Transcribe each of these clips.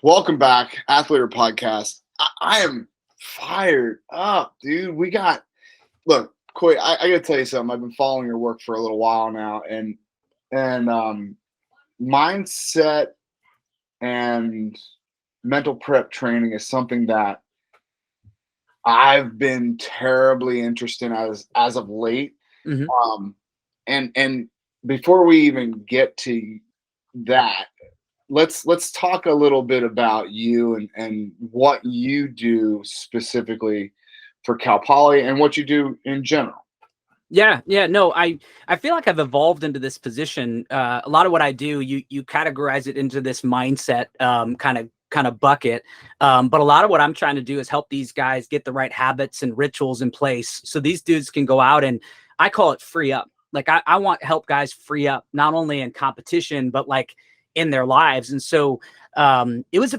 Welcome back, Athletor Podcast. I am fired up, dude. Look, Coy, I got to tell you something. I've been following your work for a little while now, and mindset and mental prep training is something that I've been terribly interested in as of late. Mhm. And before we even get to that, let's talk a little bit about you and what you do specifically for Cal Poly and what you do in general. Yeah. No, I feel like I've evolved into this position. A lot of what I do, you categorize it into this mindset kind of bucket. But a lot of what I'm trying to do is help these guys get the right habits and rituals in place, so these dudes can go out and I call it free up. Like I want to help guys free up, not only in competition, but like in their lives. And so it was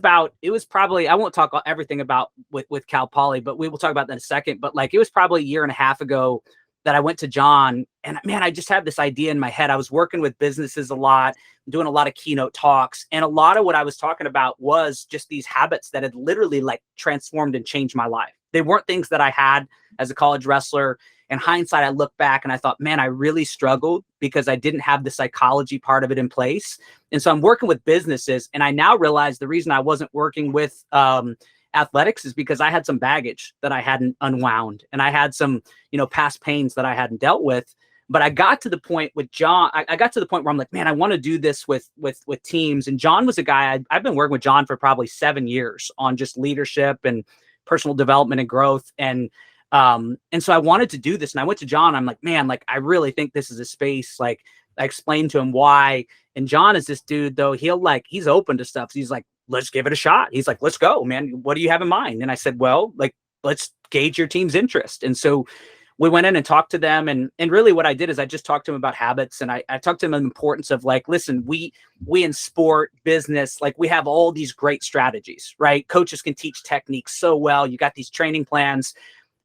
probably, I won't talk everything about with Cal Poly, but we will talk about that in a second. But like, it was probably a year and a half ago that I went to John, and man, I just had this idea in my head. I was working with businesses a lot, doing a lot of keynote talks, and a lot of what I was talking about was just these habits that had literally like transformed and changed my life. They weren't things that I had as a college wrestler. In hindsight, I look back and I thought, man, I really struggled because I didn't have the psychology part of it in place. And so I'm working with businesses, and I now realize the reason I wasn't working with athletics is because I had some baggage that I hadn't unwound, and I had some, past pains that I hadn't dealt with. But I got to the point with John. I got to the point where I'm like, man, I want to do this with teams. And John was a guy I've been working with John for probably 7 years on just leadership and personal development and growth. And so I wanted to do this, and I went to John. I'm like, man, like, I really think this is a space. Like, I explained to him why. And John is this dude, though. He's open to stuff. So he's like, let's give it a shot. He's like, let's go, man. What do you have in mind? And I said, well, like, let's gauge your team's interest. And so we went in and talked to them. And really what I did is I just talked to them about habits. And I talked to them about the importance of, like, listen, we in sport, business, like, we have all these great strategies, right? Coaches can teach techniques so well. You got these training plans.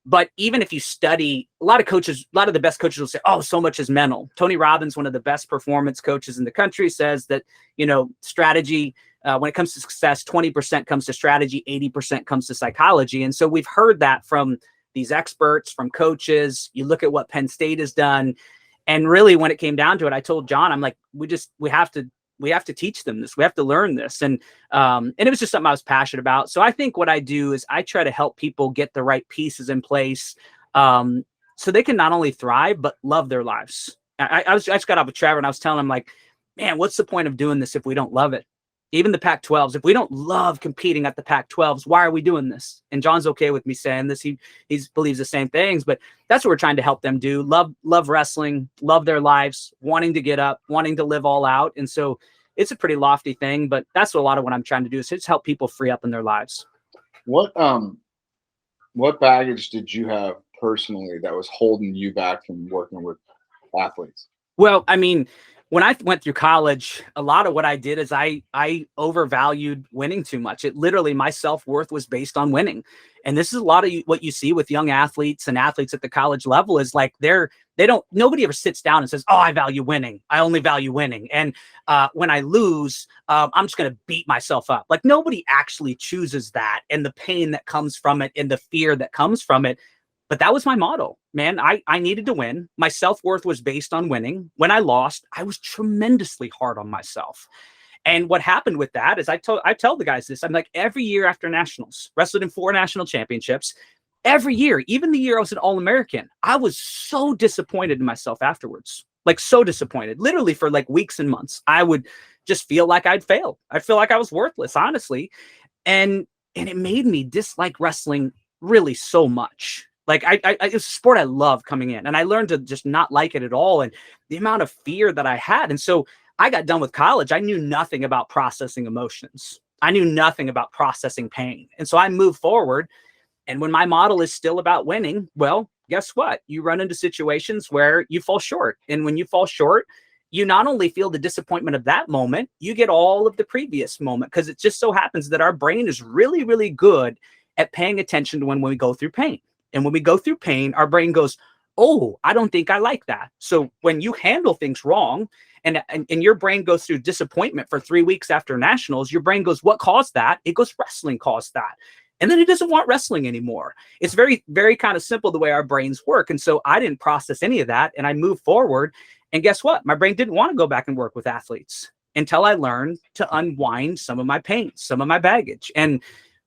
But even if you study, a lot of the best coaches will say, oh, so much is mental. Tony Robbins, one of the best performance coaches in the country, says that, strategy, when it comes to success, 20% comes to strategy, 80% comes to psychology. And so we've heard that from these experts, from coaches. You look at what Penn State has done. And really, when it came down to it, I told John, I'm like, we have to teach them this. We have to learn this. And it was just something I was passionate about. So I think what I do is I try to help people get the right pieces in place, so they can not only thrive, but love their lives. I just got off with Trevor, and I was telling him, like, man, what's the point of doing this if we don't love it? Even the Pac-12s, if we don't love competing at the Pac-12s, why are we doing this? And John's okay with me saying this. He believes the same things, but that's what we're trying to help them do. Love wrestling, love their lives, wanting to get up, wanting to live all out. And so it's a pretty lofty thing, but that's what a lot of what I'm trying to do is just help people free up in their lives. What baggage did you have personally that was holding you back from working with athletes? Well, I mean, when I went through college, a lot of what I did is I overvalued winning too much. It literally, my self-worth was based on winning. And this is a lot of what you see with young athletes and athletes at the college level is like, nobody ever sits down and says, oh, I value winning. I only value winning. And when I lose, I'm just going to beat myself up. Like, nobody actually chooses that, and the pain that comes from it and the fear that comes from it. But that was my motto, man. I needed to win. My self-worth was based on winning. When I lost, I was tremendously hard on myself. And what happened with that is I tell the guys this. I'm like, every year after nationals, wrestled in 4 national championships, every year, even the year I was an All-American, I was so disappointed in myself afterwards. Like, so disappointed, literally for like weeks and months. I would just feel like I'd failed. I feel like I was worthless, honestly. And it made me dislike wrestling really so much. Like, it's a sport I love coming in, and I learned to just not like it at all. And the amount of fear that I had. And so I got done with college. I knew nothing about processing emotions. I knew nothing about processing pain. And so I moved forward. And when my model is still about winning, well, guess what? You run into situations where you fall short. And when you fall short, you not only feel the disappointment of that moment, you get all of the previous moment, because it just so happens that our brain is really, really good at paying attention to when we go through pain. And when we go through pain, our brain goes, oh, I don't think I like that. So when you handle things wrong and your brain goes through disappointment for 3 weeks after nationals. Your brain goes, what caused that? It goes, wrestling caused that. And then it doesn't want wrestling anymore. It's very, very kind of simple the way our brains work. And so I didn't process any of that, and I moved forward. And guess what? My brain didn't want to go back and work with athletes until I learned to unwind some of my pain, some of my baggage. And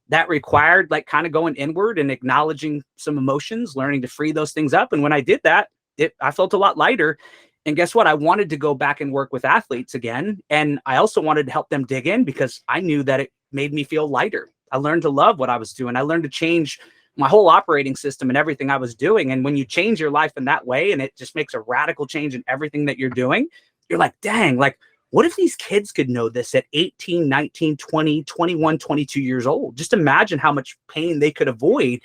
that required like kind of going inward and acknowledging some emotions, learning to free those things up. And when I did that, I felt a lot lighter. And guess what? I wanted to go back and work with athletes again. And I also wanted to help them dig in because I knew that it made me feel lighter. I learned to love what I was doing. I learned to change my whole operating system and everything I was doing. And when you change your life in that way, and it just makes a radical change in everything that you're doing, you're like, dang, like, what if these kids could know this at 18, 19, 20, 21, 22 years old? Just imagine how much pain they could avoid.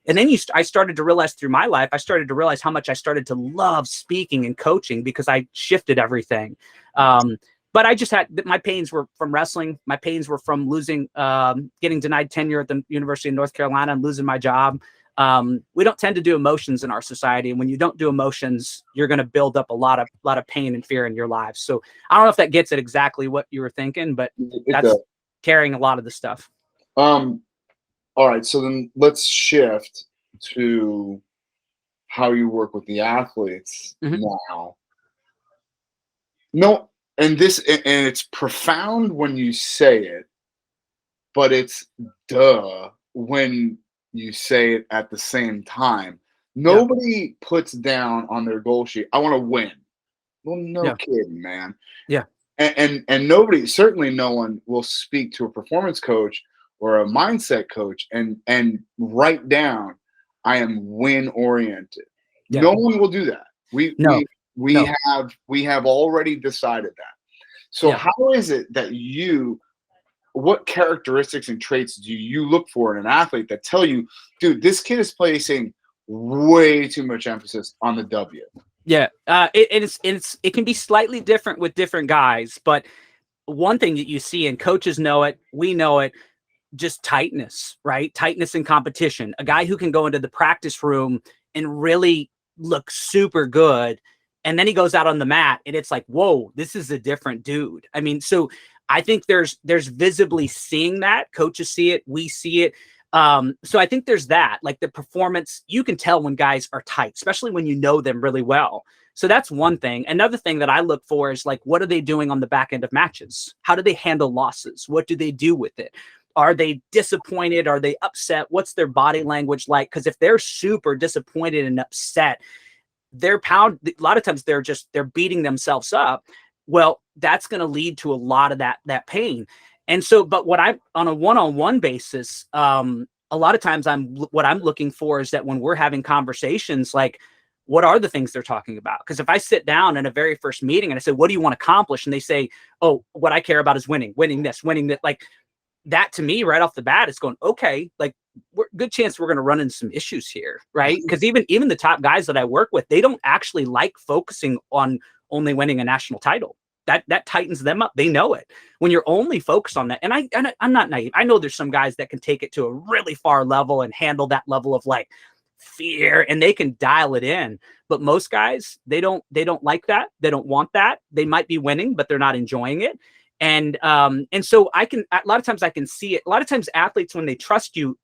And then I started to realize through my life, I started to realize how much I started to love speaking and coaching because I shifted everything. But I just had, my pains were from wrestling. My pains were from losing, getting denied tenure at the University of North Carolina and losing my job. We don't tend to do emotions in our society. And when you don't do emotions, you're going to build up a lot of pain and fear in your lives. So I don't know if that gets at exactly what you were thinking, but that's carrying a lot of the stuff. All right. So then let's shift to how you work with the athletes now. No. And it's profound when you say it, but it's when you say it at the same time. Nobody puts down on their goal sheet, I want to win. Well, no kidding, man. Yeah. And nobody, certainly no one will speak to a performance coach or a mindset coach and write down, I am win oriented. Yeah. No one will do that. We have already decided that. So how is it that what characteristics and traits do you look for in an athlete that tell you, dude, this kid is placing way too much emphasis on the W? Yeah. It can be slightly different with different guys, but one thing that you see, and coaches know it, we know it, just tightness, right? Tightness in competition. A guy who can go into the practice room and really look super good, and then he goes out on the mat and it's like, whoa, this is a different dude. I mean, so I think there's visibly seeing that. Coaches see it, we see it. So I think there's that, like the performance, you can tell when guys are tight, especially when you know them really well. So that's one thing. Another thing that I look for is like, what are they doing on the back end of matches? How do they handle losses? What do they do with it? Are they disappointed? Are they upset? What's their body language like? Because if they're super disappointed and upset, a lot of times they're beating themselves up. Well, that's going to lead to a lot of that pain. And so, but what I'm on a one-on-one basis, a lot of times what I'm looking for is that when we're having conversations, like, what are the things they're talking about? Because if I sit down in a very first meeting and I say, what do you want to accomplish? And they say, oh, what I care about is winning this, winning that. Like that to me right off the bat, it's going, okay, like good chance we're going to run into some issues here. Right. Because even the top guys that I work with, they don't actually like focusing on only winning a national title. That tightens them up. They know it. When you're only focused on that, and I'm not naive. I know there's some guys that can take it to a really far level and handle that level of like fear, and they can dial it in. But most guys, they don't like that. They don't want that. They might be winning, but they're not enjoying it. And so a lot of times I can see it. A lot of times athletes, when they trust you,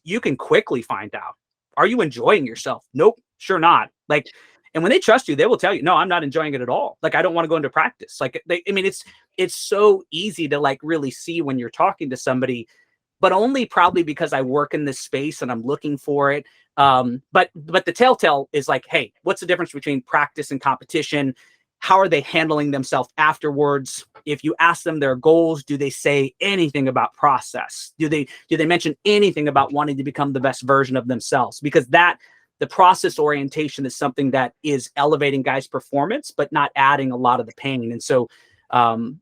you can quickly find out, are you enjoying yourself? Nope, sure not. Like, and when they trust you, they will tell you, no, I'm not enjoying it at all. Like, I don't want to go into practice. Like, it's so easy to like really see when you're talking to somebody, but only probably because I work in this space and I'm looking for it. But the telltale is like, hey, what's the difference between practice and competition? How are they handling themselves afterwards? If you ask them their goals, do they say anything about process? Do they mention anything about wanting to become the best version of themselves? Because the process orientation is something that is elevating guys' performance, but not adding a lot of the pain. And so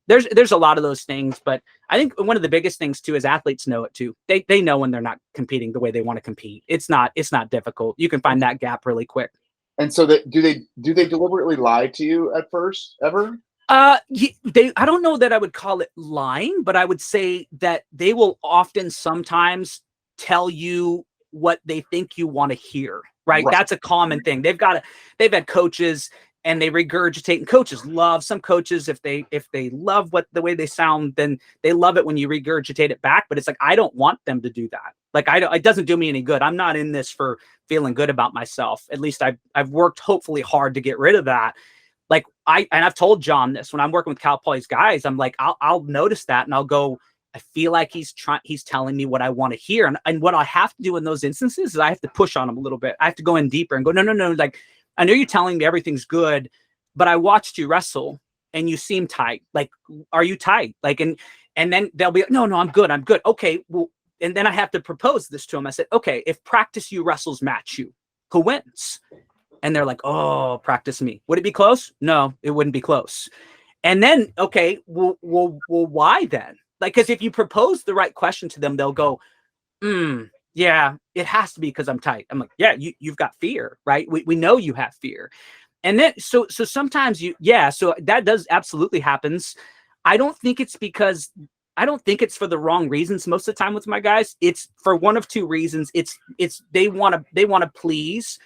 there's a lot of those things, but I think one of the biggest things too is athletes know it too. They know when they're not competing the way they want to compete. It's not difficult. You can find that gap really quick. And so do they deliberately lie to you at first ever? I don't know that I would call it lying, but I would say that they will often sometimes tell you what they think you want to hear. Right. That's a common thing. They've had coaches and they regurgitate. And coaches love, some coaches, if they love the way they sound, then they love it when you regurgitate it back. But it's like, I don't want them to do that. Like, it doesn't do me any good. I'm not in this for feeling good about myself. At least I've worked hopefully hard to get rid of that. Like, I've told John this when I'm working with Cal Poly's guys. I'm like, I'll notice that and I'll go, I feel like he's telling me what I want to hear. And what I have to do in those instances is I have to push on him a little bit. I have to go in deeper and go, no. Like, I know you're telling me everything's good, but I watched you wrestle and you seem tight. Like, are you tight? Like, and then they'll be, no, I'm good. Okay. Well, and then I have to propose this to him. I said, okay, if practice you wrestles match you, who wins? And they're like, oh, practice me. Would it be close? No, it wouldn't be close. And then, okay, well, why then? Like, because if you propose the right question to them, they'll go, yeah, it has to be because I'm tight. I'm like, yeah, you've got fear, right? We know you have fear. And then, so sometimes so that does absolutely happens. I don't think it's for the wrong reasons most of the time with my guys. It's for one of two reasons. It's they want to please.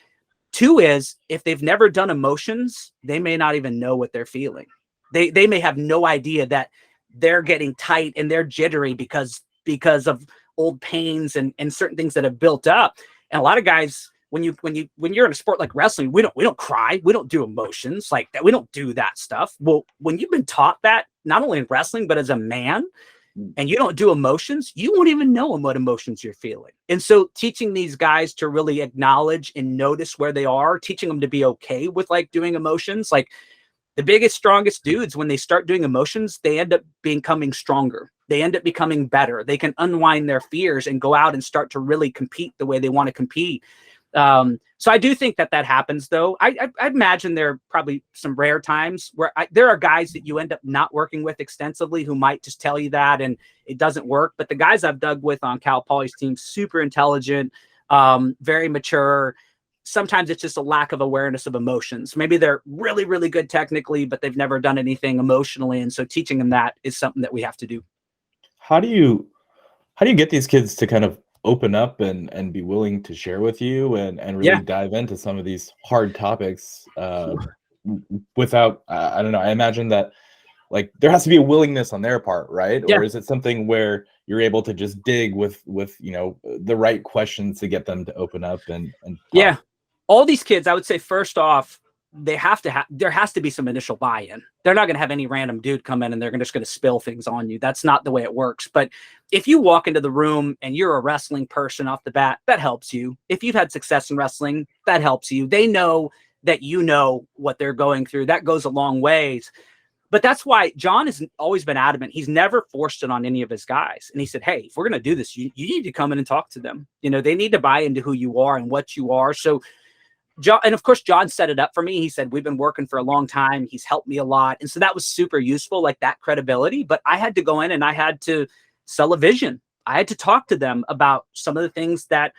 Two is, if they've never done emotions, they may not even know what they're feeling. They may have no idea that they're getting tight and they're jittery because of old pains and certain things that have built up. And a lot of guys, when you're in a sport like wrestling, we don't cry, we don't do emotions like that, we don't do that stuff. Well, when you've been taught that, not only in wrestling but as a man, and you don't do emotions, you won't even know what emotions you're feeling. And so teaching these guys to really acknowledge and notice where they are, teaching them to be okay with like doing emotions. Like, the biggest, strongest dudes, when they start doing emotions, they end up becoming stronger. They end up becoming better. They can unwind their fears and go out and start to really compete the way they want to compete. So I do think that happens, though. I imagine there are probably some rare times where there are guys that you end up not working with extensively who might just tell you that and it doesn't work. But the guys I've dug with on Cal Poly's team, super intelligent, very mature. Sometimes it's just a lack of awareness of emotions. Maybe they're really, really good technically, but they've never done anything emotionally. And so teaching them that is something that we have to do. How do you get these kids to kind of open up and be willing to share with you and really dive into some of these hard topics without, I don't know, I imagine that like there has to be a willingness on their part, right? Yeah. Or is it something where you're able to just dig with the right questions to get them to open up and talk? Yeah. All these kids, I would say, first off, there has to be some initial buy-in. They're not going to have any random dude come in and they're just going to spill things on you. That's not the way it works. But if you walk into the room and you're a wrestling person off the bat, that helps you. If you've had success in wrestling, that helps you. They know that you know what they're going through. That goes a long ways. But that's why John has always been adamant. He's never forced it on any of his guys. And he said, hey, if we're going to do this, you need to come in and talk to them. They need to buy into who you are and what you are. So John, and of course, John set it up for me. He said, we've been working for a long time. He's helped me a lot. And so that was super useful, like that credibility. But I had to go in and I had to sell a vision. I had to talk to them about some of the things that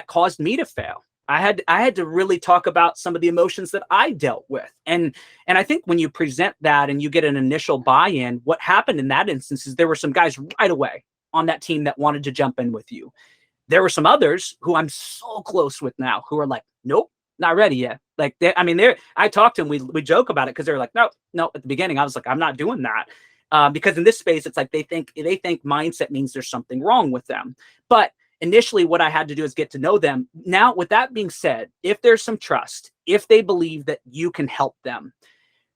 caused me to fail. I had to really talk about some of the emotions that I dealt with. And I think when you present that and you get an initial buy-in, what happened in that instance is there were some guys right away on that team that wanted to jump in with you. There were some others who I'm so close with now who are like, nope, not ready yet. Like, I talked to them, we joke about it because they're like, no, at the beginning, I was like, I'm not doing that. Because in this space, it's like they think mindset means there's something wrong with them. But initially, what I had to do is get to know them. Now, with that being said, if there's some trust, if they believe that you can help them,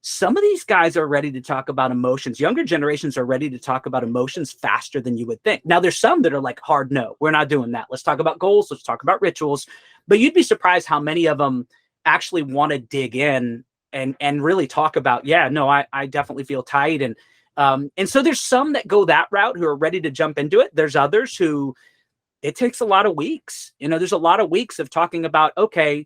some of these guys are ready to talk about emotions. Younger generations are ready to talk about emotions faster than you would think. Now, there's some that are like, hard no, we're not doing that. Let's talk about goals. Let's talk about rituals. But you'd be surprised how many of them actually want to dig in and really talk about, I definitely feel tight. And so there's some that go that route who are ready to jump into it. There's others who it takes a lot of weeks. There's a lot of weeks of talking about, okay,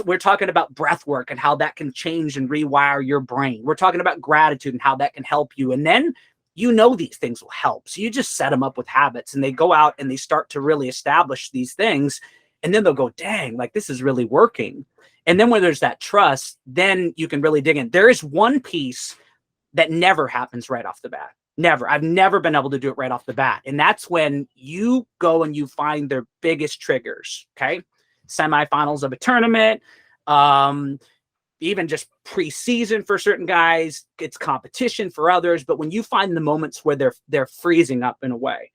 we're talking about breath work and how that can change and rewire your brain. We're talking about gratitude and how that can help you. And then, these things will help. So you just set them up with habits and they go out and they start to really establish these things. And then they'll go, dang, like this is really working. And then when there's that trust, then you can really dig in. There is one piece that never happens right off the bat. Never. I've never been able to do it right off the bat. And that's when you go and you find their biggest triggers. Okay. Semifinals of a tournament, even just preseason for certain guys, it's competition for others. But when you find the moments where they're freezing up in a way,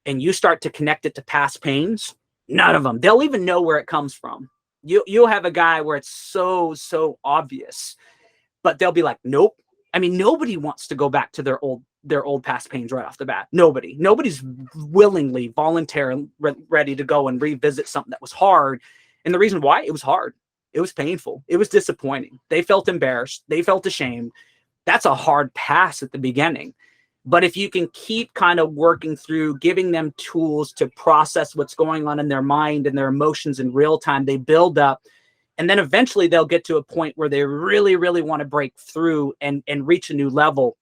and you start to connect it to past pains, none of them, they'll even know where it comes from. You'll have a guy where it's so obvious, but they'll be like, nope. I mean, nobody wants to go back to their old past pains right off the bat. Nobody's willingly, voluntarily ready to go and revisit something that was hard. And the reason why, it was hard. It was painful. It was disappointing. They felt embarrassed. They felt ashamed. That's a hard pass at the beginning. But if you can keep kind of working through, giving them tools to process what's going on in their mind and their emotions in real time, they build up. And then eventually they'll get to a point where they really, really want to break through and reach a new level.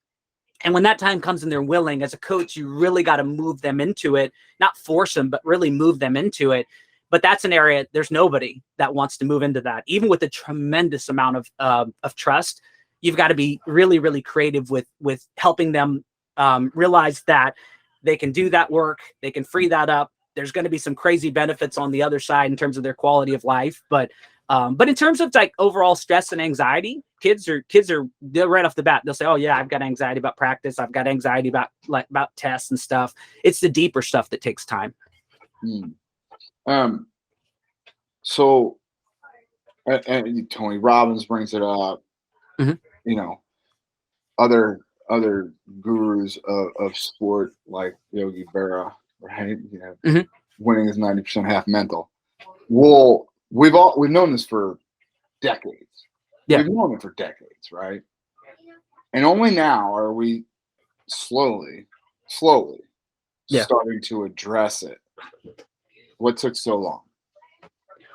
And when that time comes and they're willing, as a coach, you really got to move them into it, not force them, but really move them into it. But that's an area, there's nobody that wants to move into that. Even with a tremendous amount of trust, you've got to be really, really creative with helping them realize that they can do that work. They can free that up. There's going to be some crazy benefits on the other side in terms of their quality of life. But in terms of like overall stress and anxiety, kids are they're right off the bat. They'll say, oh yeah, I've got anxiety about practice. I've got anxiety about tests and stuff. It's the deeper stuff that takes time. So and Tony Robbins brings it up, you know, other gurus of sport like Yogi Berra, right? You know, winning is 90% half mental. Well, we've known this for decades. Yeah. We've known it for decades, right? And only now are we slowly starting to address it. What took so long?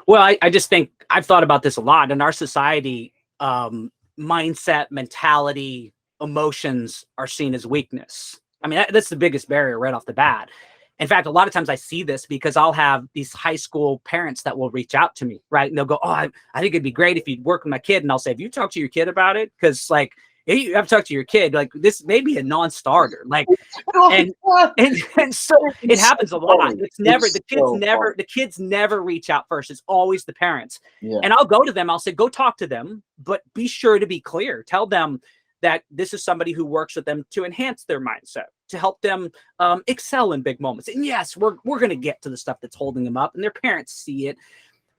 Well, I just think I've thought about this a lot. In our society, mindset, mentality, emotions are seen as weakness. I mean, that's the biggest barrier right off the bat. In fact, a lot of times I see this because I'll have these high school parents that will reach out to me, right? And they'll go, oh, I think it'd be great if you'd work with my kid. And I'll say, have you talked to your kid about it? Because like, you have to talk to your kid. Like, this may be a non-starter. Like, and so it happens a lot. It's never the kids never reach out first. It's always the parents. Yeah. And I'll go to them. I'll say, go talk to them, but be sure to be clear. Tell them that this is somebody who works with them to enhance their mindset, to help them excel in big moments. And yes, we're going to get to the stuff that's holding them up, and their parents see it.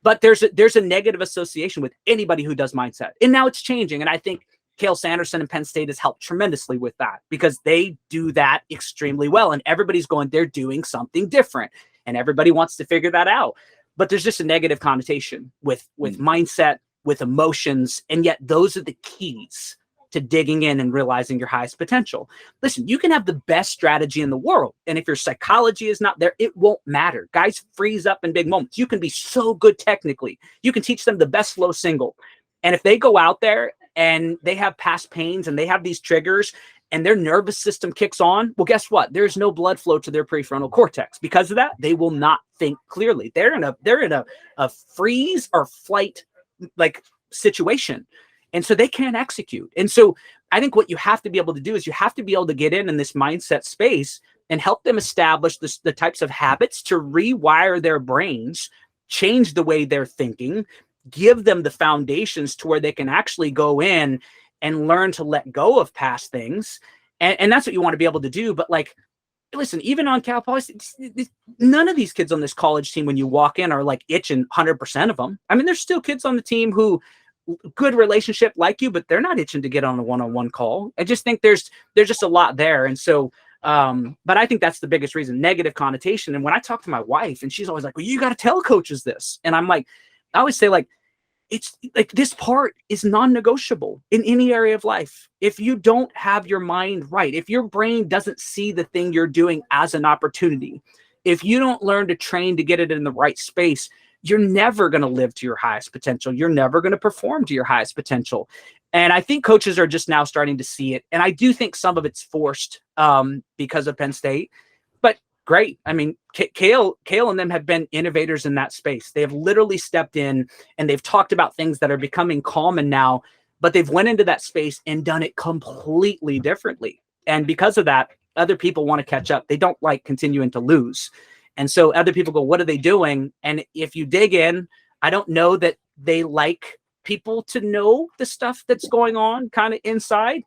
But there's a negative association with anybody who does mindset. And now it's changing. And I think Cale Sanderson and Penn State has helped tremendously with that because they do that extremely well. And everybody's going, they're doing something different. And everybody wants to figure that out. But there's just a negative connotation with mindset, with emotions. And yet those are the keys to digging in and realizing your highest potential. Listen, you can have the best strategy in the world. And if your psychology is not there, it won't matter. Guys freeze up in big moments. You can be so good technically. You can teach them the best slow single. And if they go out there and they have past pains and they have these triggers and their nervous system kicks on, well, guess what? There's no blood flow to their prefrontal cortex. Because of that, they will not think clearly. They're in a freeze or flight like situation. And so they can't execute. And so I think what you have to be able to do is you have to be able to get in this mindset space and help them establish the types of habits to rewire their brains, change the way they're thinking, give them the foundations to where they can actually go in and learn to let go of past things. And that's what you want to be able to do. But like, listen, even on Cal Poly, none of these kids on this college team, when you walk in, are like itching 100% of them. I mean, there's still kids on the team who good relationship like you, but they're not itching to get on a one-on-one call. I just think there's just a lot there. And so, but I think that's the biggest reason, negative connotation. And when I talk to my wife and she's always like, well, you got to tell coaches this. And I'm like, I always say like, it's like this part is non-negotiable in any area of life. If you don't have your mind right, if your brain doesn't see the thing you're doing as an opportunity, if you don't learn to train to get it in the right space, you're never going to live to your highest potential. You're never going to perform to your highest potential. And I think coaches are just now starting to see it. And I do think some of it's forced because of Penn State, but great. I mean, Cale and them have been innovators in that space. They have literally stepped in and they've talked about things that are becoming common now, but they've went into that space and done it completely differently. And because of that, other people want to catch up. They don't like continuing to lose. And so other people go, what are they doing? And if you dig in, I don't know that they like people to know the stuff that's going on kind of inside,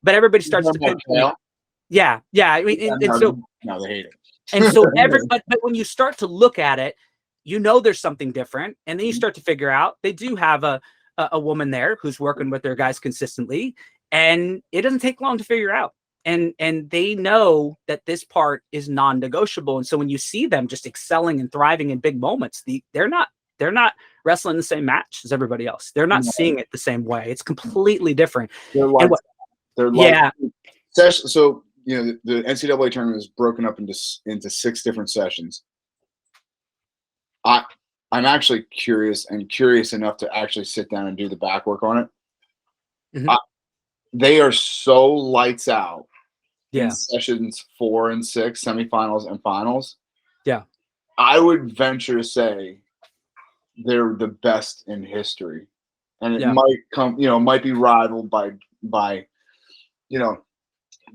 but everybody starts to pinpoint. Yeah. I mean, and so no, they hate it. And so but when you start to look at it, there's something different. And then you start to figure out they do have a woman there who's working with their guys consistently. And it doesn't take long to figure out. And they know that this part is non-negotiable. And so when you see them just excelling and thriving in big moments, they're not wrestling the same match as everybody else. They're not seeing it the same way. It's completely different. So, the NCAA tournament is broken up into 6 different sessions. I'm actually curious enough to actually sit down and do the back work on it. Mm-hmm. They are so lights out in sessions 4 and 6, semifinals and finals. Yeah. I would venture to say they're the best in history. And it might be rivaled by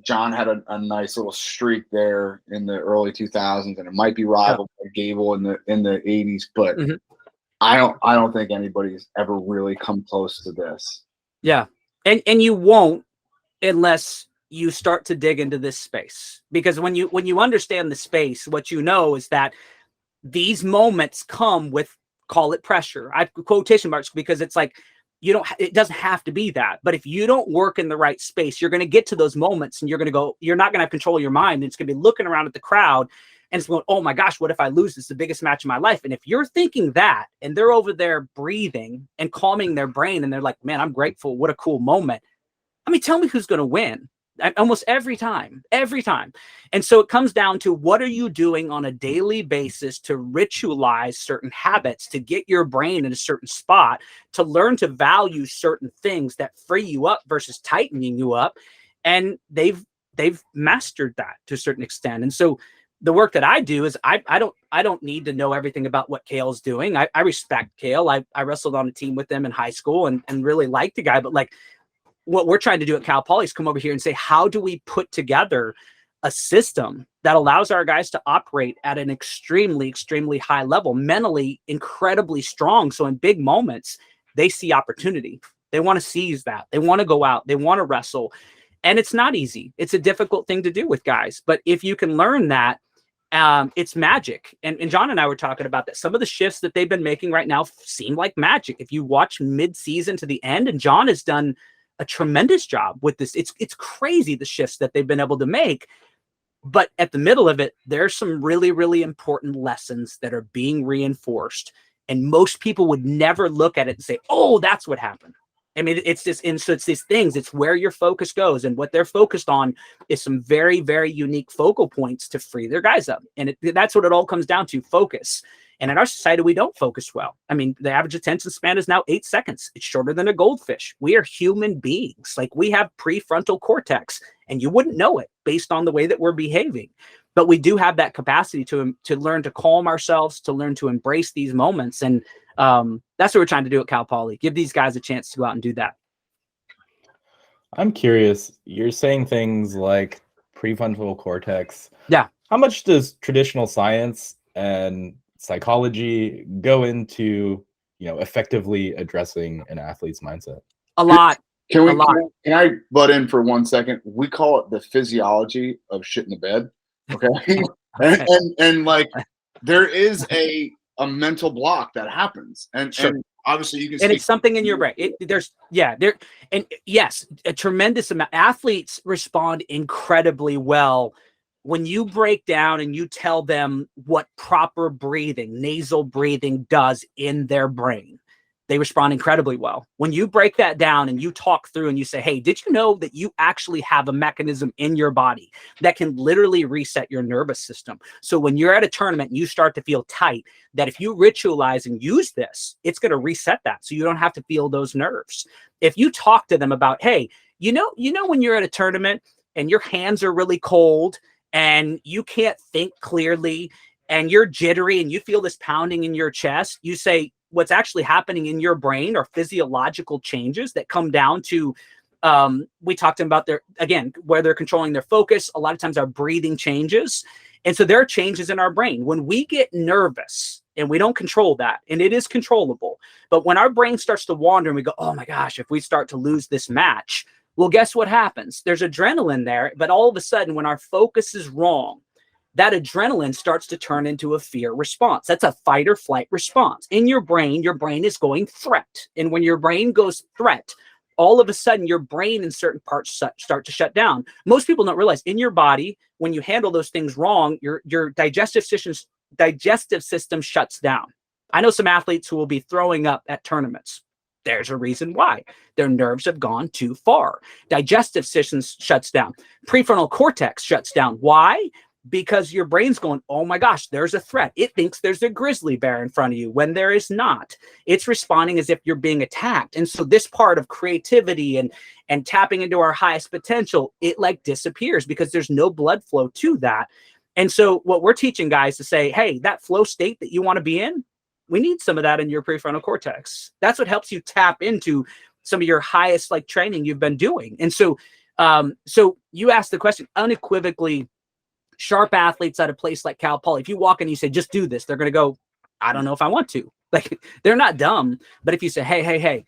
John had a nice little streak there in the early 2000s, and it might be rivaled by Gable in the 80s, but I don't think anybody's ever really come close to this. Yeah. And you won't unless you start to dig into this space, because when you understand the space, what you know is that these moments come with, call it pressure. I quotation marks, because it's like, it doesn't have to be that, but if you don't work in the right space, you're going to get to those moments and you're not going to have control of your mind. And it's going to be looking around at the crowd and it's going, oh my gosh, what if I lose? This is the biggest match of my life. And if you're thinking that, and they're over there breathing and calming their brain, and they're like, man, I'm grateful. What a cool moment. I mean, tell me who's going to win. Almost every time. And so it comes down to, what are you doing on a daily basis to ritualize certain habits, to get your brain in a certain spot, to learn to value certain things that free you up versus tightening you up. And they've mastered that to a certain extent. And so the work that I do is I don't need to know everything about what Kale's doing. I respect Kale. I wrestled on a team with him in high school and really liked the guy, but like, what we're trying to do at Cal Poly is come over here and say, how do we put together a system that allows our guys to operate at an extremely, extremely high level, mentally incredibly strong. So in big moments, they see opportunity. They want to seize that. They want to go out. They want to wrestle. And it's not easy. It's a difficult thing to do with guys. But if you can learn that, it's magic. And John and I were talking about that. Some of the shifts that they've been making right now seem like magic. If you watch mid-season to the end, and John has done a tremendous job with this. It's crazy, the shifts that they've been able to make. But at the middle of it, there's some really, really important lessons that are being reinforced. And most people would never look at it and say, oh, that's what happened. I mean, it's just, and so it's these things, it's where your focus goes. And what they're focused on is some very, very unique focal points to free their guys up. And that's what it all comes down to, focus. And in our society, we don't focus well. I mean, the average attention span is now 8 seconds. It's shorter than a goldfish. We are human beings. Like, we have prefrontal cortex, and you wouldn't know it based on the way that we're behaving. But we do have that capacity to learn to calm ourselves, to learn to embrace these moments. And that's what we're trying to do at Cal Poly. Give these guys a chance to go out and do that. I'm curious. You're saying things like prefrontal cortex. Yeah. How much does traditional science and psychology go into, effectively addressing an athlete's mindset? A lot. Can I butt in for 1 second? We call it the physiology of shit in the bed. Okay. and like, there is a mental block that happens. And, sure. And obviously you can and it's something in your brain. Yes, a tremendous amount. Athletes respond incredibly well when you break down and you tell them what proper breathing, nasal breathing does in their brain. They respond incredibly well. When you break that down and you talk through and you say, hey, did you know that you actually have a mechanism in your body that can literally reset your nervous system? So when you're at a tournament and you start to feel tight, that if you ritualize and use this, it's going to reset that. So you don't have to feel those nerves. If you talk to them about, hey, when you're at a tournament and your hands are really cold and you can't think clearly and you're jittery and you feel this pounding in your chest, you say, what's actually happening in your brain are physiological changes that come down to, we talked about where they're controlling their focus. A lot of times our breathing changes. And so there are changes in our brain. When we get nervous, and we don't control that. And it is controllable. But when our brain starts to wander and we go, oh my gosh, if we start to lose this match, well, guess what happens? There's adrenaline there, but all of a sudden when our focus is wrong, that adrenaline starts to turn into a fear response. That's a fight or flight response. In your brain is going threat. And when your brain goes threat, all of a sudden your brain in certain parts start to shut down. Most people don't realize in your body, when you handle those things wrong, your digestive system shuts down. I know some athletes who will be throwing up at tournaments. There's a reason why. Their nerves have gone too far. Digestive system shuts down. Prefrontal cortex shuts down. Why? Because your brain's going, oh my gosh, there's a threat. It thinks there's a grizzly bear in front of you when there is not. It's responding as if you're being attacked. And so this part of creativity and tapping into our highest potential, it like disappears because there's no blood flow to that. And so what we're teaching guys to say, hey, that flow state that you want to be in, we need some of that in your prefrontal cortex. That's what helps you tap into some of your highest like training you've been doing. And so, so you asked the question unequivocally. Sharp athletes at a place like Cal Poly, if you walk in and you say, just do this, they're going to go, I don't know if I want to. Like, they're not dumb. But if you say, hey,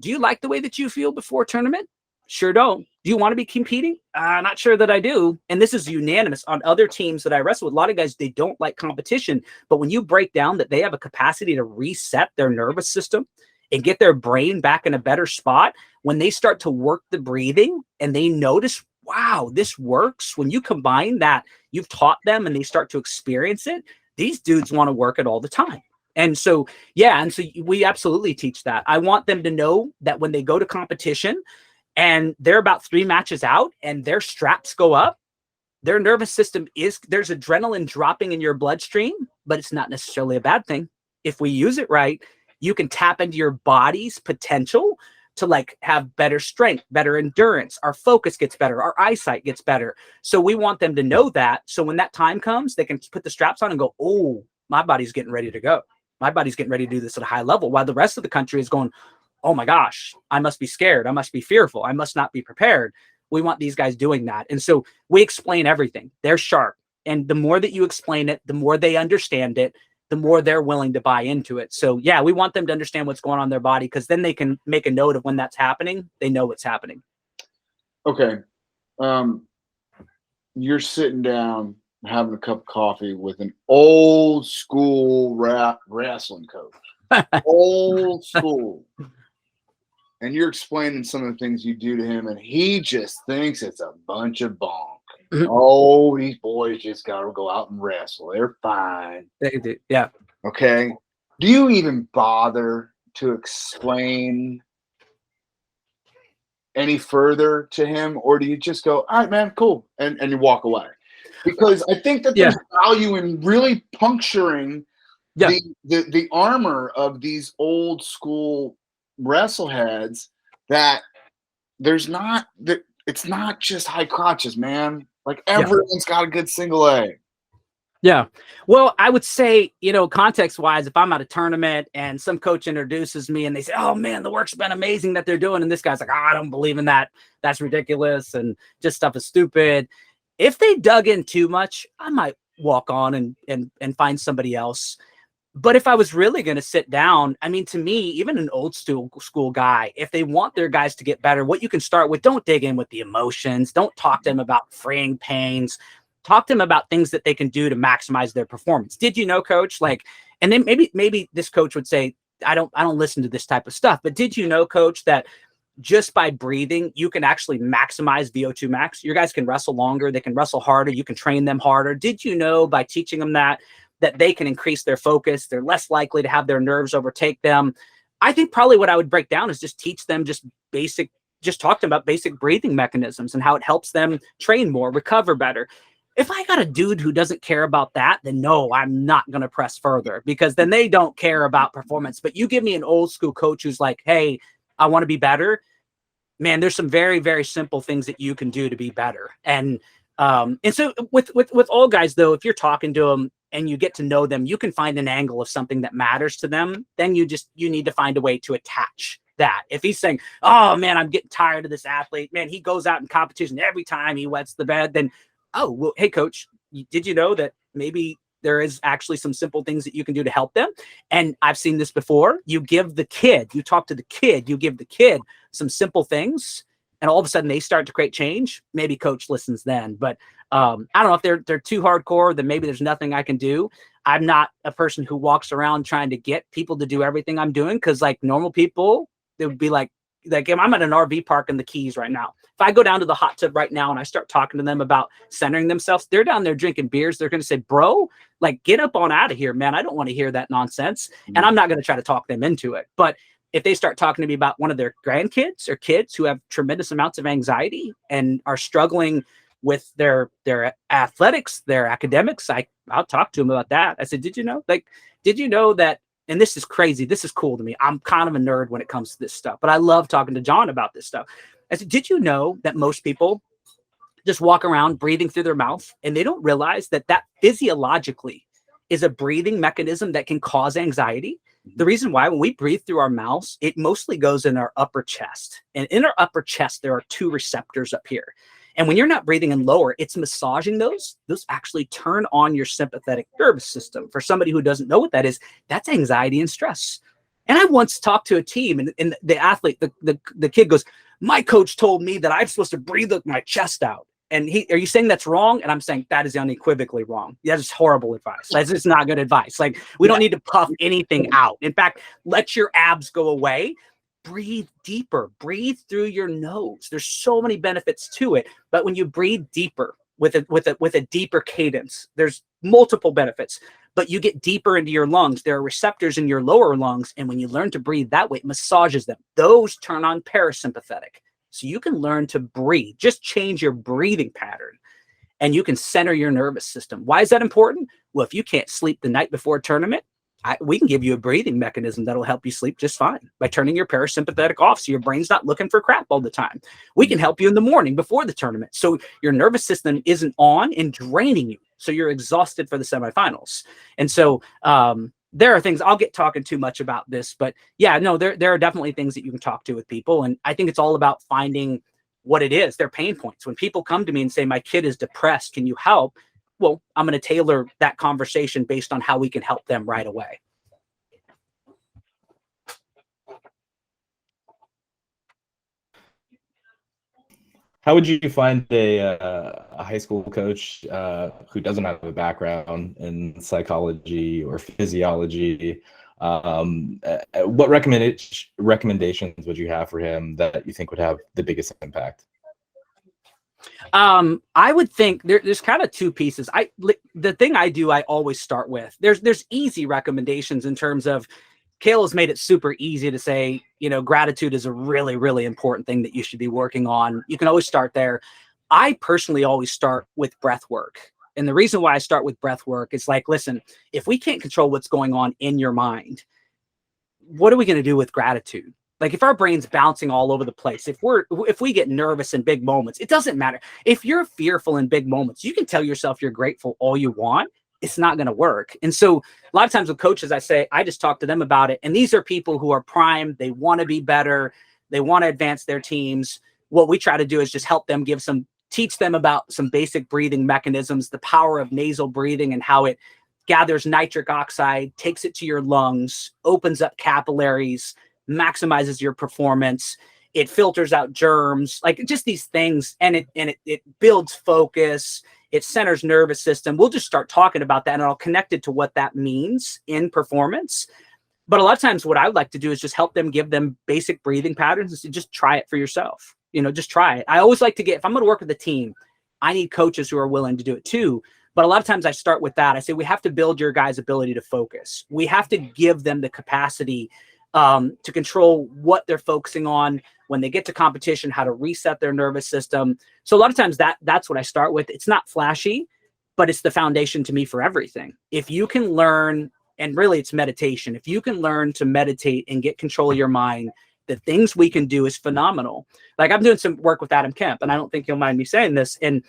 do you like the way that you feel before tournament? Sure don't. Do you want to be competing? Not sure that I do. And this is unanimous on other teams that I wrestle with. A lot of guys, they don't like competition. But when you break down that they have a capacity to reset their nervous system and get their brain back in a better spot, when they start to work the breathing and they notice, wow, this works. When you combine that, you've taught them and they start to experience it, these dudes want to work it all the time. And so, yeah, and so we absolutely teach that. I want them to know that when they go to competition and they're about 3 matches out and their straps go up, their nervous system there's adrenaline dropping in your bloodstream, but it's not necessarily a bad thing. If we use it right, you can tap into your body's potential to like have better strength, better endurance. Our focus gets better. Our eyesight gets better. So we want them to know that. So when that time comes, they can put the straps on and go, oh, my body's getting ready to go. My body's getting ready to do this at a high level. While the rest of the country is going, oh my gosh, I must be scared. I must be fearful. I must not be prepared. We want these guys doing that. And so we explain everything. They're sharp. And the more that you explain it, the more they understand it, the more they're willing to buy into it. So yeah, we want them to understand what's going on in their body because then they can make a note of when that's happening. They know what's happening. Okay. You're sitting down having a cup of coffee with an old school wrestling coach. Old school. And you're explaining some of the things you do to him, and he just thinks it's a bunch of bonk. Oh, these boys just got to go out and wrestle. They're fine. They do. Yeah. Okay. Do you even bother to explain any further to him, or do you just go, all right, man, cool, and you walk away? Because I think that there's value in really puncturing the armor of these old school wrestleheads, that it's not just high crotches, man. Like everyone's got a good single A. Yeah. Well, I would say, context wise, if I'm at a tournament and some coach introduces me and they say, oh man, the work's been amazing that they're doing. And this guy's like, oh, I don't believe in that. That's ridiculous. And just stuff is stupid. If they dug in too much, I might walk on and find somebody else. But if I was really going to sit down, I mean, to me, even an old school guy, if they want their guys to get better, what you can start with, don't dig in with the emotions. Don't talk to them about freeing pains. Talk to them about things that they can do to maximize their performance. Did you know, coach? Like, and then maybe this coach would say, I don't listen to this type of stuff. But did you know, coach, that just by breathing, you can actually maximize VO2 max? Your guys can wrestle longer. They can wrestle harder. You can train them harder. Did you know by teaching them that they can increase their focus? They're less likely to have their nerves overtake them. I think probably what I would break down is just teach them just talk to them about basic breathing mechanisms and how it helps them train more, recover better. If I got a dude who doesn't care about that, then no, I'm not going to press further, because then they don't care about performance. But you give me an old school coach who's like, hey, I want to be better. Man, there's some very, very simple things that you can do to be better. And so with all guys, though, if you're talking to them and you get to know them, you can find an angle of something that matters to them. Then you need to find a way to attach that. If he's saying, oh man, I'm getting tired of this athlete, man, he goes out in competition every time he wets the bed, then, oh, well, hey coach, did you know that maybe there is actually some simple things that you can do to help them. And I've seen this before. You give the kid, you talk to the kid, you give the kid some simple things, and all of a sudden they start to create change. Maybe coach listens then, but I don't know if they're too hardcore, then maybe there's nothing I can do. I'm not a person who walks around trying to get people to do everything I'm doing. Cause like normal people, they would be like I'm at an RV park in the Keys right now. If I go down to the hot tub right now and I start talking to them about centering themselves, they're down there drinking beers. They're going to say, bro, like get up on out of here, man. I don't want to hear that nonsense. And I'm not going to try to talk them into it. But if they start talking to me about one of their grandkids or kids who have tremendous amounts of anxiety and are struggling with their athletics, their academics, I'll talk to them about that. I said, did you know that, and this is crazy, this is cool to me, I'm kind of a nerd when it comes to this stuff, but I love talking to John about this stuff. I said, did you know that most people just walk around breathing through their mouth and they don't realize that physiologically is a breathing mechanism that can cause anxiety? The reason why, when we breathe through our mouths, it mostly goes in our upper chest. And in our upper chest, there are 2 receptors up here. And when you're not breathing in lower, it's massaging those. Those actually turn on your sympathetic nervous system. For somebody who doesn't know what that is, that's anxiety and stress. And I once talked to a team, and the athlete, the kid goes, my coach told me that I'm supposed to breathe with my chest out. And are you saying that's wrong? And I'm saying that is unequivocally wrong. That is horrible advice. That's just not good advice. Like, we don't need to puff anything out. In fact, let your abs go away. Breathe deeper. Breathe through your nose. There's so many benefits to it. But when you breathe deeper with a deeper cadence, there's multiple benefits. But you get deeper into your lungs. There are receptors in your lower lungs. And when you learn to breathe that way, it massages them. Those turn on parasympathetic. So you can learn to breathe, just change your breathing pattern, and you can center your nervous system. Why is that important? Well, if you can't sleep the night before a tournament, we can give you a breathing mechanism that'll help you sleep just fine by turning your parasympathetic off so your brain's not looking for crap all the time. We can help you in the morning before the tournament so your nervous system isn't on and draining you, so you're exhausted for the semifinals. And so there are things, I'll get talking too much about this, but yeah, no, there are definitely things that you can talk to with people. And I think it's all about finding what it is, their pain points. When people come to me and say, my kid is depressed, can you help? Well, I'm going to tailor that conversation based on how we can help them right away. How would you find a high school coach who doesn't have a background in psychology or physiology? What recommendations would you have for him that you think would have the biggest impact? I would think there's kind of 2 pieces. The thing I do, I always start with, there's easy recommendations in terms of, Kale has made it super easy to say, gratitude is a really, really important thing that you should be working on. You can always start there. I personally always start with breath work. And the reason why I start with breath work is like, listen, if we can't control what's going on in your mind, what are we going to do with gratitude? Like, if our brain's bouncing all over the place, if we get nervous in big moments, it doesn't matter. If you're fearful in big moments, you can tell yourself you're grateful all you want. It's not going to work. And so a lot of times with coaches, I just talk to them about it. And these are people who are primed. They want to be better. They want to advance their teams. What we try to do is just help them teach them about some basic breathing mechanisms, the power of nasal breathing and how it gathers nitric oxide, takes it to your lungs, opens up capillaries, maximizes your performance. It filters out germs, like just these things. And it builds focus. It centers nervous system. We'll just start talking about that, and I'll connect it to what that means in performance. But a lot of times what I would like to do is just help them, give them basic breathing patterns and just try it for yourself. Just try it. I always like to if I'm going to work with a team, I need coaches who are willing to do it too. But a lot of times I start with that. I say, we have to build your guys' ability to focus. We have to give them the capacity to control what they're focusing on when they get to competition, how to reset their nervous system. So a lot of times that's what I start with. It's not flashy, but it's the foundation to me for everything. If you can learn, and really it's meditation, if you can learn to meditate and get control of your mind, the things we can do is phenomenal. Like, I'm doing some work with Adam Kemp, and I don't think you'll mind me saying this. And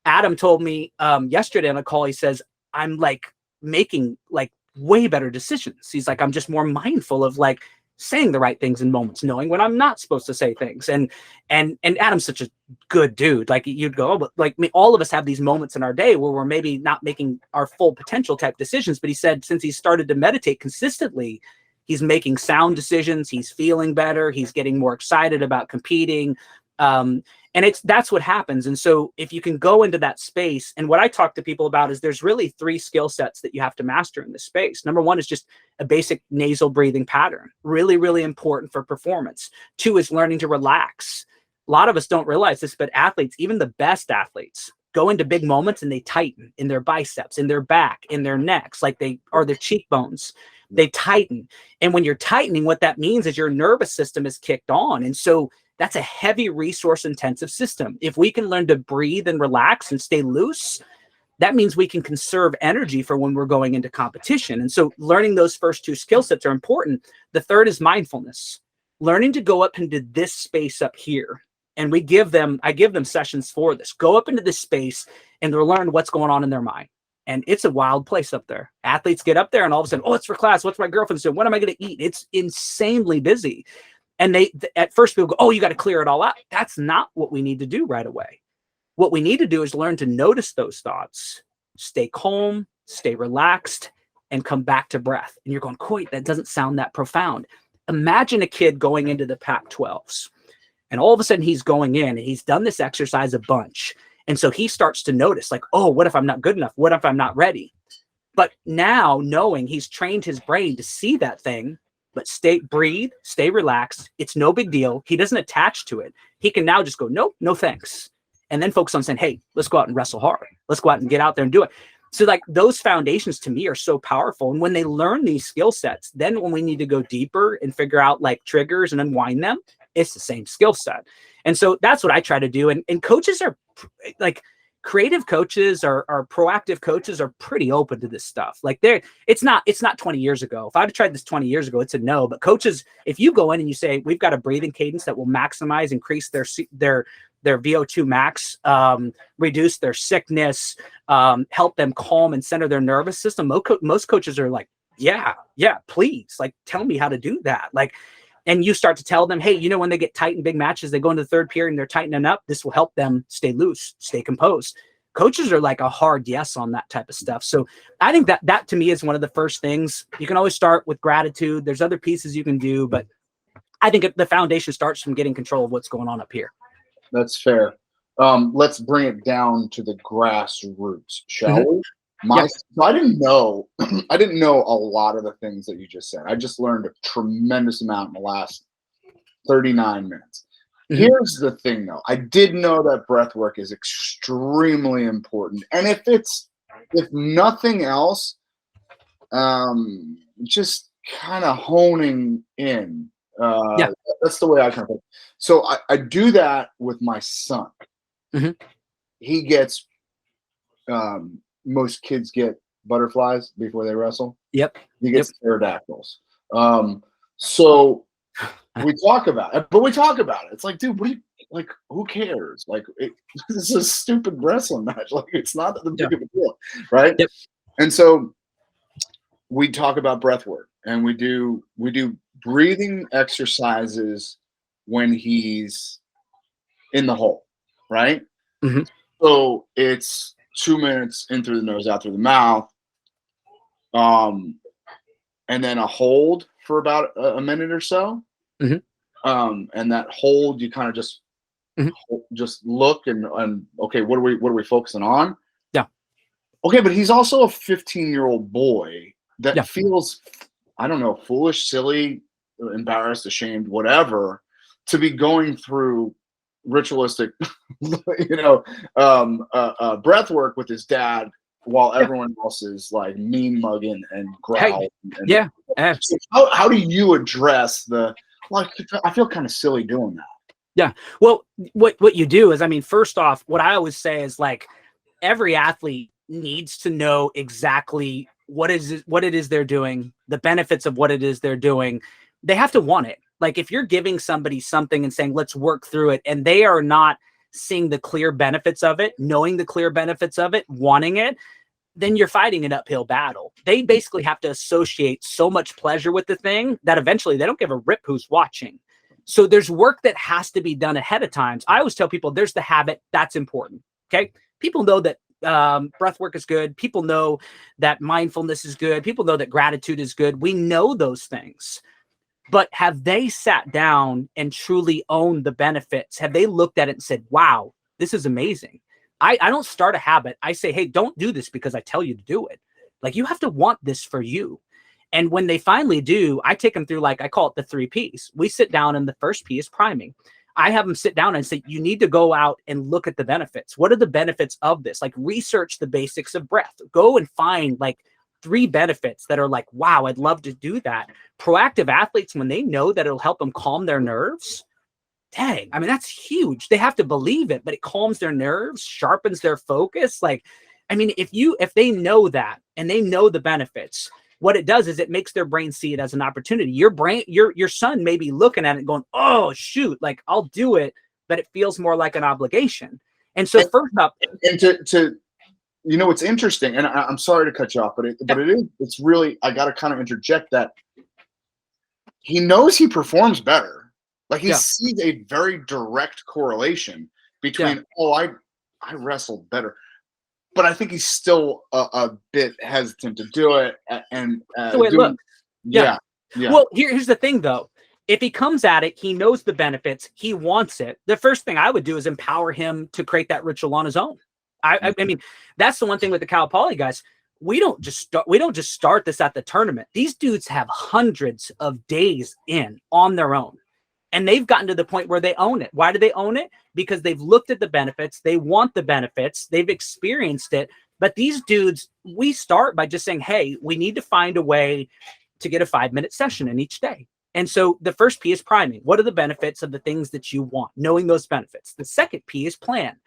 Adam told me yesterday on a call, he says, I'm like making like way better decisions. He's like, I'm just more mindful of like saying the right things in moments, knowing when I'm not supposed to say things. And Adam's such a good dude. Like you'd go, oh, but like all of us have these moments in our day where we're maybe not making our full potential type decisions. But he said, since he started to meditate consistently, he's making sound decisions. He's feeling better. He's getting more excited about competing. And that's what happens. And so if you can go into that space, and what I talk to people about is there's really 3 skill sets that you have to master in this space. Number 1 is just a basic nasal breathing pattern. Really, really important for performance. 2 is learning to relax. A lot of us don't realize this, but athletes, even the best athletes, go into big moments and they tighten in their biceps, in their back, in their necks, like they are their cheekbones. They tighten. And when you're tightening, what that means is your nervous system is kicked on. And so that's a heavy resource intensive system. If we can learn to breathe and relax and stay loose, that means we can conserve energy for when we're going into competition. And so learning those first 2 skill sets are important. The third is mindfulness, learning to go up into this space up here. And I give them sessions for this. Go up into this space and they'll learn what's going on in their mind. And it's a wild place up there. Athletes get up there and all of a sudden, oh, it's for class. What's my girlfriend doing? What am I going to eat? It's insanely busy. And at first people go, oh, you got to clear it all out. That's not what we need to do right away. What we need to do is learn to notice those thoughts, stay calm, stay relaxed, and come back to breath. And you're going, Coyte, that doesn't sound that profound. Imagine a kid going into the Pac-12s, and all of a sudden he's going in and he's done this exercise a bunch. And so he starts to notice like, oh, what if I'm not good enough? What if I'm not ready? But now knowing he's trained his brain to see that thing, but breathe, stay relaxed. It's no big deal. He doesn't attach to it. He can now just go, nope, no thanks. And then focus on saying, hey, let's go out and wrestle hard. Let's go out and get out there and do it. So like those foundations to me are so powerful. And when they learn these skill sets, then when we need to go deeper and figure out like triggers and unwind them, it's the same skill set. And so that's what I try to do. And coaches are like, creative coaches or proactive coaches are pretty open to this stuff. Like it's not 20 years ago. If I'd tried this 20 years ago, it's a no. But coaches, if you go in and you say, we've got a breathing cadence that will maximize, increase their VO2 max, reduce their sickness, help them calm and center their nervous system. Most coaches are like, yeah, please, like, tell me how to do that. Like, and you start to tell them, hey, when they get tight in big matches, they go into the third period and they're tightening up. This will help them stay loose, stay composed. Coaches are like a hard yes on that type of stuff. So I think that to me is one of the first things. You can always start with gratitude. There's other pieces you can do, but I think the foundation starts from getting control of what's going on up here. That's fair. Let's bring it down to the grassroots, shall we? I didn't know a lot of the things that you just said. I just learned a tremendous amount in the last 39 minutes. Here's the thing, though. I did know that breath work is extremely important. And if nothing else, just kind of honing in. That's the way I kind of think. So I do that with my son. He gets most kids get butterflies before they wrestle. Yep. He gets pterodactyls. So we talk about it, but we talk about it. It's like, dude, who cares? Like, this is a stupid wrestling match. Like, it's not the big of a deal, right? Yep. And so we talk about breath work, and we do breathing exercises when he's in the hole, right? So it's 2 minutes in through the nose, out through the mouth, and then a hold for about a minute or so. And that hold, you kind of just look and okay, what are we focusing on? Yeah. Okay, but he's also a 15-year-old boy that feels, I don't know, foolish, silly, embarrassed, ashamed, whatever, to be going through ritualistic, breath work with his dad while everyone else is like mean mugging and growling. So how do you address I feel kind of silly doing that. Yeah. Well, what you do is, I mean, first off, what I always say is like every athlete needs to know exactly what it is they're doing, the benefits of what it is they're doing. They have to want it. Like if you're giving somebody something and saying, let's work through it, and they are not seeing the clear benefits of it, knowing the clear benefits of it, wanting it, then you're fighting an uphill battle. They basically have to associate so much pleasure with the thing that eventually they don't give a rip who's watching. So there's work that has to be done ahead of time. I always tell people there's the habit that's important. Okay. People know that breath work is good. People know that mindfulness is good. People know that gratitude is good. We know those things. But have they sat down and truly owned the benefits? Have they looked at it and said, wow, this is amazing? I don't start a habit. I say, hey, don't do this because I tell you to do it. Like, you have to want this for you. And when they finally do, I take them through, like, I call it the 3 Ps. We sit down, and the first P is priming. I have them sit down and say, you need to go out and look at the benefits. What are the benefits of this? Like, research the basics of breath. Go and find like 3 benefits that are like, wow, I'd love to do that. Proactive athletes, when they know that it'll help them calm their nerves, dang, I mean, that's huge. They have to believe it, but it calms their nerves, sharpens their focus. Like, I mean, if they know that and they know the benefits, what it does is it makes their brain see it as an opportunity. Your brain, your son may be looking at it going, oh shoot, like, I'll do it, but it feels more like an obligation. And so first up, and to you know, it's interesting, and I'm sorry to cut you off, but it's really, I got to kind of interject that he knows he performs better. Like, he sees a very direct correlation between, I wrestled better. But I think he's still a bit hesitant to do it. And the way it looks. Yeah. Well, here's the thing, though. If he comes at it, he knows the benefits, he wants it. The first thing I would do is empower him to create that ritual on his own. I mean, that's the one thing with the Cal Poly guys. We don't just start this at the tournament. These dudes have hundreds of days in on their own. And they've gotten to the point where they own it. Why do they own it? Because they've looked at the benefits. They want the benefits. They've experienced it. But these dudes, we start by just saying, hey, we need to find a way to get a 5-minute session in each day. And so the first P is priming. What are the benefits of the things that you want? Knowing those benefits. The second P is plan.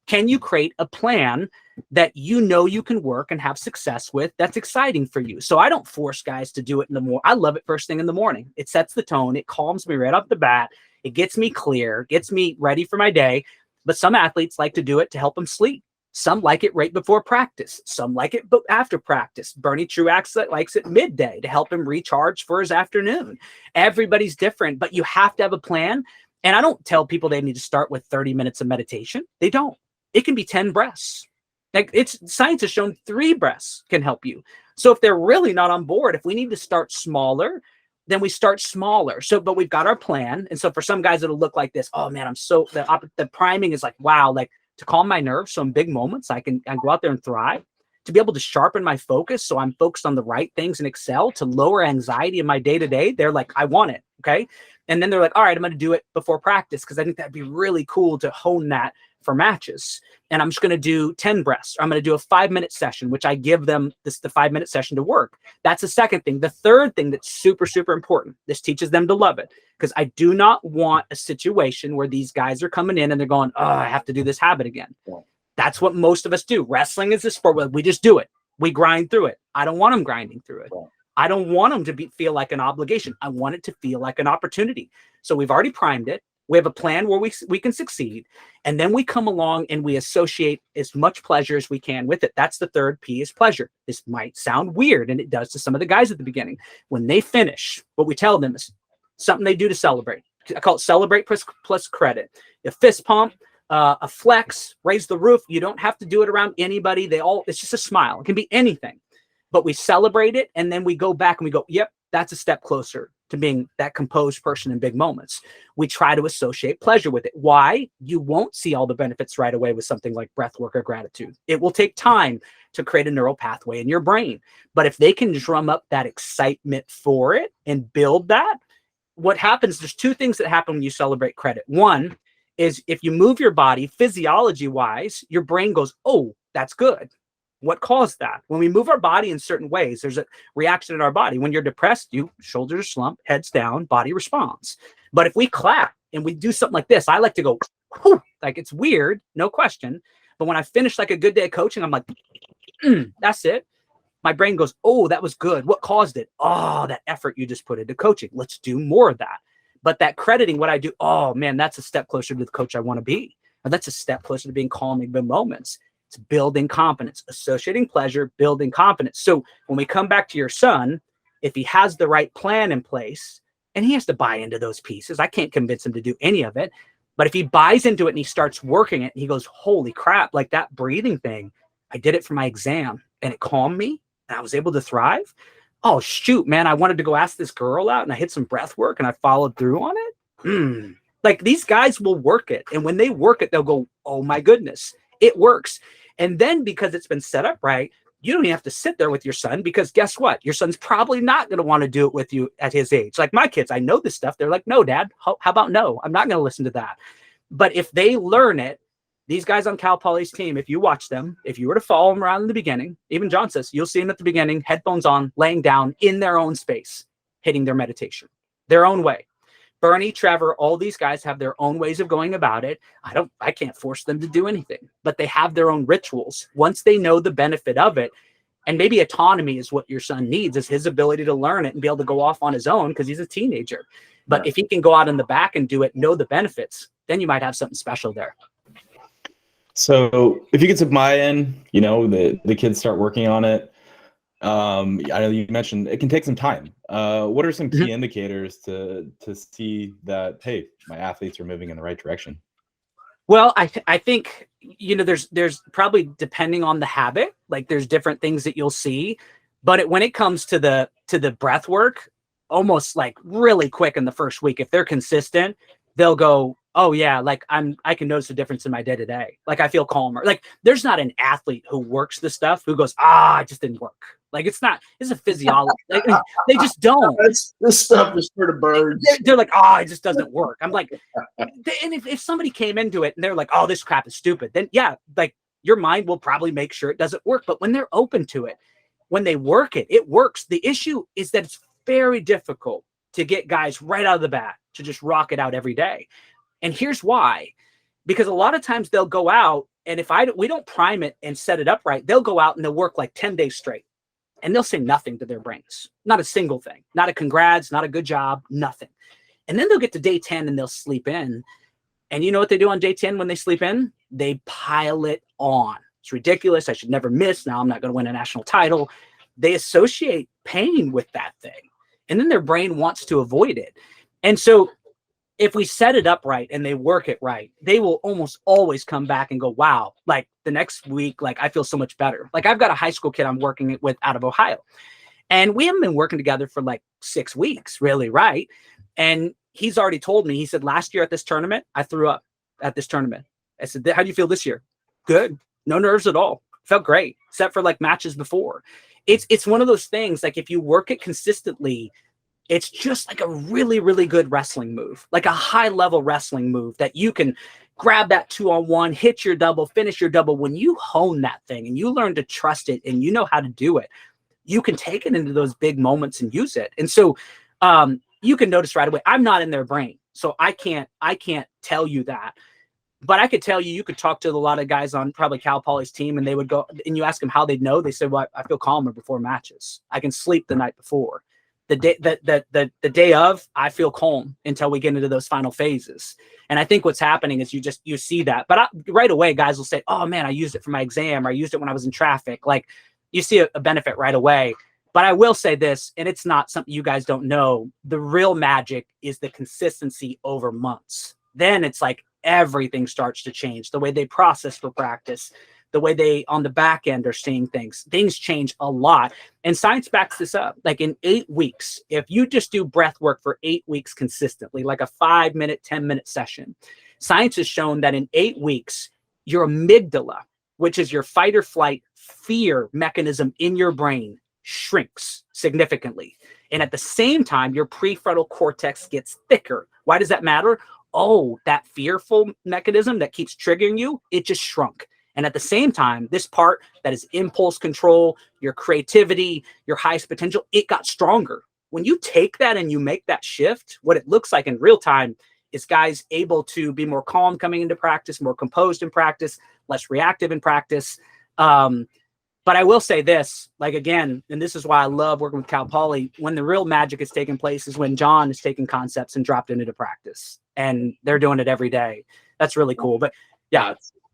Can you create a plan that you know you can work and have success with that's exciting for you? So I don't force guys to do it in the morning. I love it first thing in the morning. It sets the tone. It calms me right off the bat. It gets me clear, gets me ready for my day. But some athletes like to do it to help them sleep. Some like it right before practice. Some like it after practice. Bernie Truax likes it midday to help him recharge for his afternoon. Everybody's different, but you have to have a plan. And I don't tell people they need to start with 30 minutes of meditation. They don't. It can be 10 breaths. Like, science has shown 3 breaths can help you. So if they're really not on board, if we need to start smaller, then we start smaller. So, but we've got our plan. And so for some guys, it'll look like this. Oh man, the priming is like, wow, like, to calm my nerves. So in big moments, I can go out there and thrive, to be able to sharpen my focus. So I'm focused on the right things and excel, to lower anxiety in my day-to-day. They're like, I want it. Okay. And then they're like, all right, I'm going to do it before practice, because I think that'd be really cool to hone that for matches. And I'm just going to do 10 breaths. Or I'm going to do a 5-minute session, which I give them the 5-minute session to work. That's the second thing. The third thing that's super, super important. This teaches them to love it, because I do not want a situation where these guys are coming in and they're going, oh, I have to do this habit again. Yeah. That's what most of us do. Wrestling is a sport where we just do it. We grind through it. I don't want them grinding through it. Yeah. I don't want them to feel like an obligation. I want it to feel like an opportunity. So we've already primed it. We have a plan where we can succeed. And then we come along and we associate as much pleasure as we can with it. That's the third P, is pleasure. This might sound weird, and it does to some of the guys at the beginning. When they finish, what we tell them is something they do to celebrate. I call it celebrate plus credit. A fist pump, a flex, raise the roof. You don't have to do it around anybody. It's just a smile. It can be anything. But we celebrate it, and then we go back and we go, yep, that's a step closer to being that composed person in big moments. We try to associate pleasure with it. Why? You won't see all the benefits right away with something like breath work or gratitude. It will take time to create a neural pathway in your brain. But if they can drum up that excitement for it and build that, what happens, there's 2 things that happen when you celebrate credit. One is, if you move your body physiology-wise, your brain goes, oh, that's good. What caused that? When we move our body in certain ways, there's a reaction in our body. When you're depressed, shoulders are slumped, heads down, body responds. But if we clap and we do something like this, I like to go, whew, like, it's weird, no question. But when I finish like a good day of coaching, I'm like, that's it. My brain goes, oh, that was good. What caused it? Oh, that effort you just put into coaching. Let's do more of that. But that crediting what I do, oh man, that's a step closer to the coach I want to be. And that's a step closer to being calm in good moments. It's building confidence, associating pleasure, building confidence. So when we come back to your son, if he has the right plan in place, and he has to buy into those pieces, I can't convince him to do any of it. But if he buys into it and he starts working it, and he goes, holy crap, like that breathing thing, I did it for my exam and it calmed me and I was able to thrive. Oh, shoot, man, I wanted to go ask this girl out and I hit some breath work and I followed through on it. Like these guys will work it. And when they work it, they'll go, oh my goodness, it works. And then because it's been set up right, you don't even have to sit there with your son, because guess what? Your son's probably not going to want to do it with you at his age. Like my kids, I know this stuff. They're like, no, Dad, how about no? I'm not going to listen to that. But if they learn it, these guys on Cal Poly's team, if you watch them, if you were to follow them around in the beginning, even John says, you'll see them at the beginning, headphones on, laying down in their own space, hitting their meditation, their own way. Bernie, Trevor, all these guys have their own ways of going about it. I can't force them to do anything, but they have their own rituals. Once they know the benefit of it, and maybe autonomy is what your son needs, is his ability to learn it and be able to go off on his own because he's a teenager. But if he can go out in the back and do it, know the benefits, then you might have something special there. So if you get some buy-in, the kids start working on it. I know you mentioned it can take some time. What are some key indicators to see that, hey, my athletes are moving in the right direction? Well, I think, there's probably, depending on the habit, like there's different things that you'll see, but when it comes to the breath work, almost like really quick in the first week, if they're consistent, they'll go, oh yeah, like I can notice the difference in my day to day. Like I feel calmer. Like there's not an athlete who works the stuff who goes, it just didn't work. Like it's a physiology. Like, they just don't. This stuff is for the birds. They're like, it just doesn't work. I'm like, and if somebody came into it and they're like, this crap is stupid, then yeah, like your mind will probably make sure it doesn't work. But when they're open to it, when they work it, it works. The issue is that it's very difficult to get guys right out of the bat to just rock it out every day. And here's why. Because a lot of times they'll go out, and if we don't prime it and set it up right, they'll go out and they'll work like 10 days straight. And they'll say nothing to their brains. Not a single thing. Not a congrats, not a good job, nothing. And then they'll get to day 10 and they'll sleep in. And you know what they do on day 10 when they sleep in? They pile it on. It's ridiculous. I should never miss. Now I'm not going to win a national title. They associate pain with that thing. And then their brain wants to avoid it. And so if we set it up right and they work it right, they will almost always come back and go, wow, like the next week, like I feel so much better. Like I've got a high school kid I'm working with out of Ohio, and we haven't been working together for like 6 weeks, really, right? And he's already told me, he said, last year at this tournament, I threw up at this tournament. I said, how do you feel this year? Good. No nerves at all. Felt great, except for like matches before. It's one of those things, like if you work it consistently, it's just like a really, really good wrestling move, like a high level wrestling move that you can grab that 2-on-1, hit your double, finish your double. When you hone that thing and you learn to trust it and you know how to do it, you can take it into those big moments and use it. And so you can notice right away, I'm not in their brain, so I can't tell you that. But I could tell you, you could talk to a lot of guys on probably Cal Poly's team, and they would go, and you ask them how they'd know. They said, well, I feel calmer before matches. I can sleep the night before. The day of, I feel calm until we get into those final phases. And I think what's happening is you see that. But right away, guys will say, oh man, I used it for my exam, or I used it when I was in traffic. Like you see a benefit right away. But I will say this, and it's not something you guys don't know. The real magic is the consistency over months. Then it's like everything starts to change. The way they process for practice, the way they on the back end are seeing things change a lot. And science backs this up. Like in 8 weeks, if you just do breath work for 8 weeks consistently, like a 5-minute, 10-minute session, science has shown that in 8 weeks, your amygdala, which is your fight or flight fear mechanism in your brain, shrinks significantly. And at the same time, your prefrontal cortex gets thicker. Why does that matter? Oh, that fearful mechanism that keeps triggering you, it just shrunk. And at the same time, this part that is impulse control, your creativity, your highest potential, it got stronger. When you take that and you make that shift, what it looks like in real time is guys able to be more calm coming into practice, more composed in practice, less reactive in practice. But I will say this, like, again, and this is why I love working with Cal Poly, when the real magic is taking place is when John is taking concepts and dropped it into practice. And they're doing it every day. That's really cool. But yeah.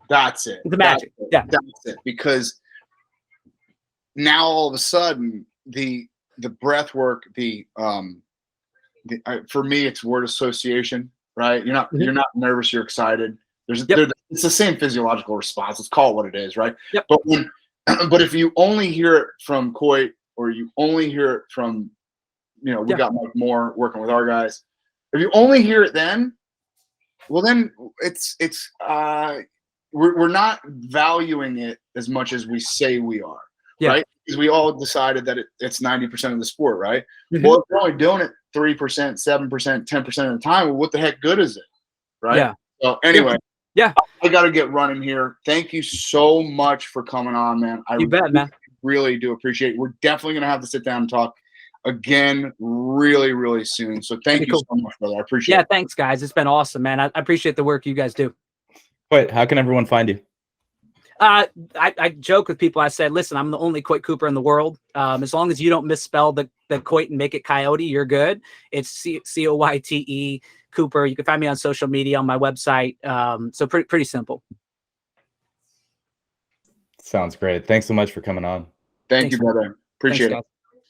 That's it. The magic. That's it. Because now all of a sudden the breath work, for me, it's word association, right? You're not nervous, you're excited. It's the same physiological response. Let's call it what it is, right? Yep. But if you only hear it from Coyte, or you only hear it from, we got Mike Moore working with our guys. If you only hear it then, well, then we're not valuing it as much as we say we are, right? Because we all decided that it's 90% of the sport, right? Well, if we're only doing it 3%, 7%, 10% of the time, well, what the heck good is it, right? Yeah. So anyway, yeah, I got to get running here. Thank you so much for coming on, man. You bet, man. Really do appreciate it. We're definitely going to have to sit down and talk again really, really soon. So thank you so much, brother. I appreciate it. Yeah, thanks, guys. It's been awesome, man. I appreciate the work you guys do. Wait, how can everyone find you? I joke with people. I said, listen, I'm the only Coyte Cooper in the world. As long as you don't misspell the Coyte and make it Coyote, you're good. It's Coyte Cooper. You can find me on social media, on my website. So pretty simple. Sounds great. Thanks so much for coming on. Thanks, you, brother. Appreciate it.